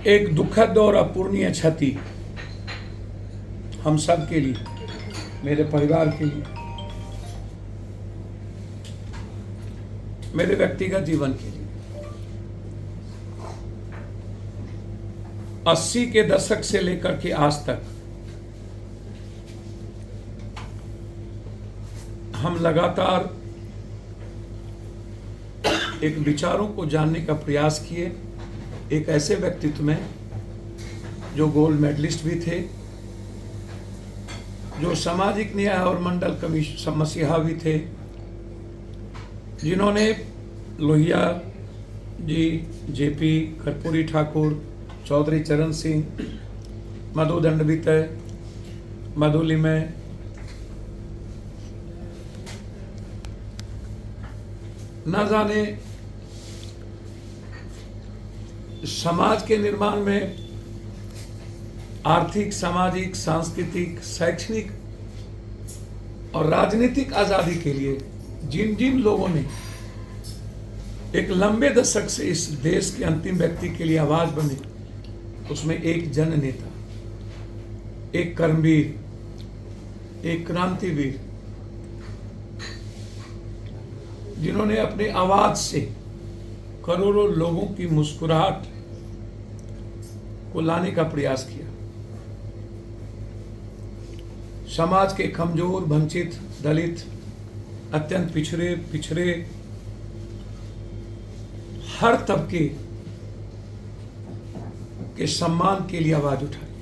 एक दुखद और अपूर्णीय क्षति हम सब के लिए, मेरे परिवार के लिए, मेरे व्यक्तिगत जीवन के लिए। 80 के दशक से लेकर के आज तक हम लगातार एक विचारों को जानने का प्रयास किए, एक ऐसे व्यक्तित्व में जो गोल्ड मेडलिस्ट भी थे, जो सामाजिक न्याय और मंडल कमीशन मसीहा भी थे, जिन्होंने लोहिया जी, जेपी कर्पूरी ठाकुर, चौधरी चरण सिंह, मधु दंडवितय, मधुलिमय, न जाने समाज के निर्माण में आर्थिक, सामाजिक, सांस्कृतिक, शैक्षणिक और राजनीतिक आजादी के लिए जिन जिन लोगों ने एक लंबे दशक से इस देश के अंतिम व्यक्ति के लिए आवाज बने, उसमें एक जन नेता, एक कर्मवीर, एक क्रांतिवीर, जिन्होंने अपनी आवाज से करोड़ों लोगों की मुस्कुराहट को लाने का प्रयास किया। समाज के कमजोर, वंचित, दलित, अत्यंत पिछड़े हर तबके के सम्मान के लिए आवाज उठाई।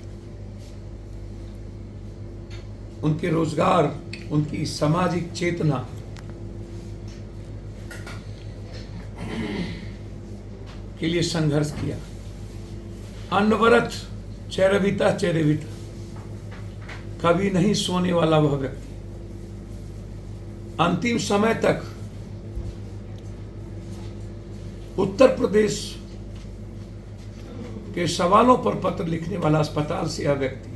उनके रोजगार, उनकी सामाजिक चेतना के लिए संघर्ष किया। अनवरत चेरविता, कभी नहीं सोने वाला वह व्यक्ति अंतिम समय तक उत्तर प्रदेश के सवालों पर पत्र लिखने वाला अस्पताल से यह व्यक्ति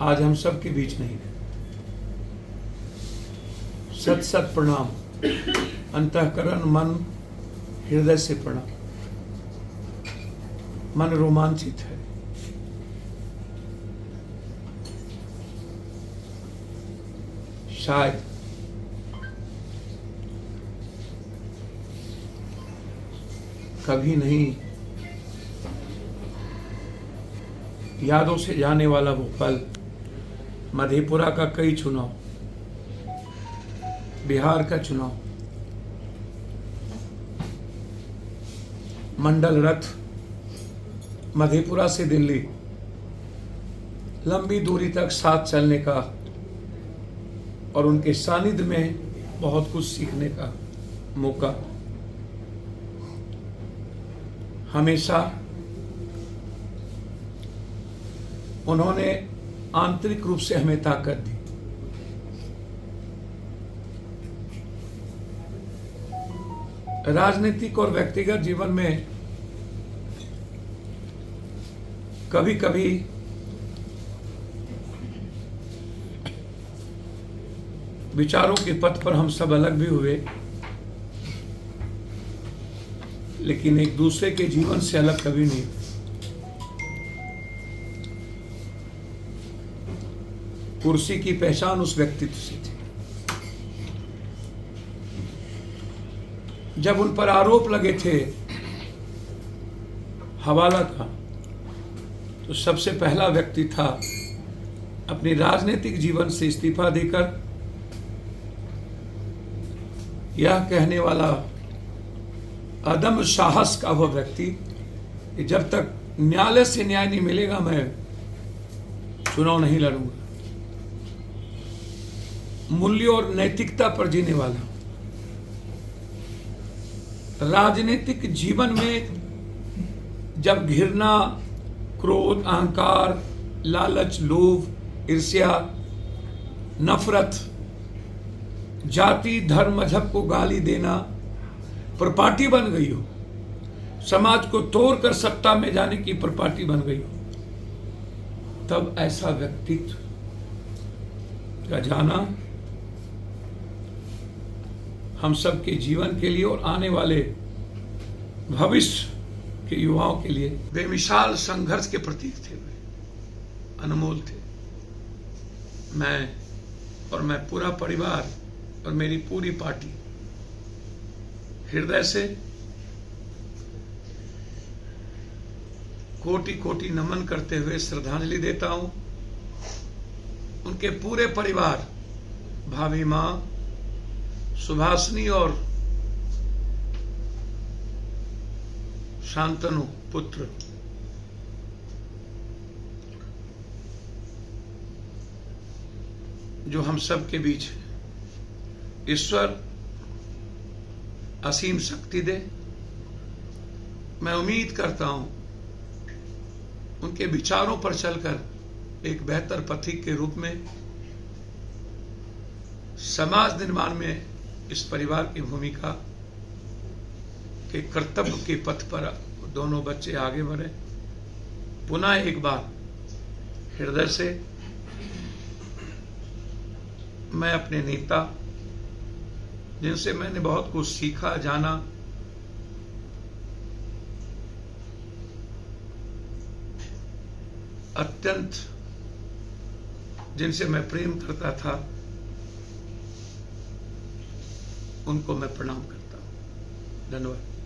आज हम सब के बीच नहीं है। सत सत प्रणाम, अंतःकरण, मन, हृदय से प्रणाम। मन रोमांचित है। शायद कभी नहीं यादों से जाने वाला वो पल, मधेपुरा का कई चुनाव, बिहार का चुनाव, मंडल रथ, मधेपुरा से दिल्ली, लंबी दूरी तक साथ चलने का और उनके सानिध्य में बहुत कुछ सीखने का मौका। हमेशा उन्होंने आंतरिक रूप से हमें ताकत दी। राजनीतिक और व्यक्तिगत जीवन में कभी कभी विचारों के पथ पर हम सब अलग भी हुए, लेकिन एक दूसरे के जीवन से अलग कभी नहीं। कुर्सी की पहचान उस व्यक्तित्व से थी। जब उन पर आरोप लगे थे हवाला का, तो सबसे पहला व्यक्ति था अपनी राजनीतिक जीवन से इस्तीफा देकर यह कहने वाला अदम्य साहस का वह व्यक्ति कि जब तक न्यायालय से न्याय नहीं मिलेगा मैं चुनाव नहीं लड़ूंगा। मूल्यों और नैतिकता पर जीने वाला। राजनीतिक जीवन में जब घृणा, क्रोध, अहंकार, लालच, लोभ, ईर्ष्या, नफरत, जाति, धर्म, मजहब को गाली देना प्रपाटी बन गई हो, समाज को तोड़कर सत्ता में जाने की प्रपाटी बन गई हो, तब ऐसा व्यक्तित्व का जाना हम सब के जीवन के लिए और आने वाले भविष्य के युवाओं के लिए बेमिसाल संघर्ष के प्रतीक थे, वे अनमोल थे। मैं पूरा परिवार और मेरी पूरी पार्टी हृदय से कोटि कोटि नमन करते हुए श्रद्धांजलि देता हूं उनके पूरे परिवार, भाभी मां सुभाषिनी और शांतनु पुत्र, जो हम सब के बीच है। ईश्वर असीम शक्ति दे। मैं उम्मीद करता हूं उनके विचारों पर चलकर एक बेहतर पथिक के रूप में समाज निर्माण में इस परिवार की भूमिका के कर्तव्य के पथ पर दोनों बच्चे आगे बढ़े। पुनः एक बार हृदय से मैं अपने नेता, जिनसे मैंने बहुत कुछ सीखा जाना, अत्यंत जिनसे मैं प्रेम करता था, उनको मैं प्रणाम करता हूं। धन्यवाद।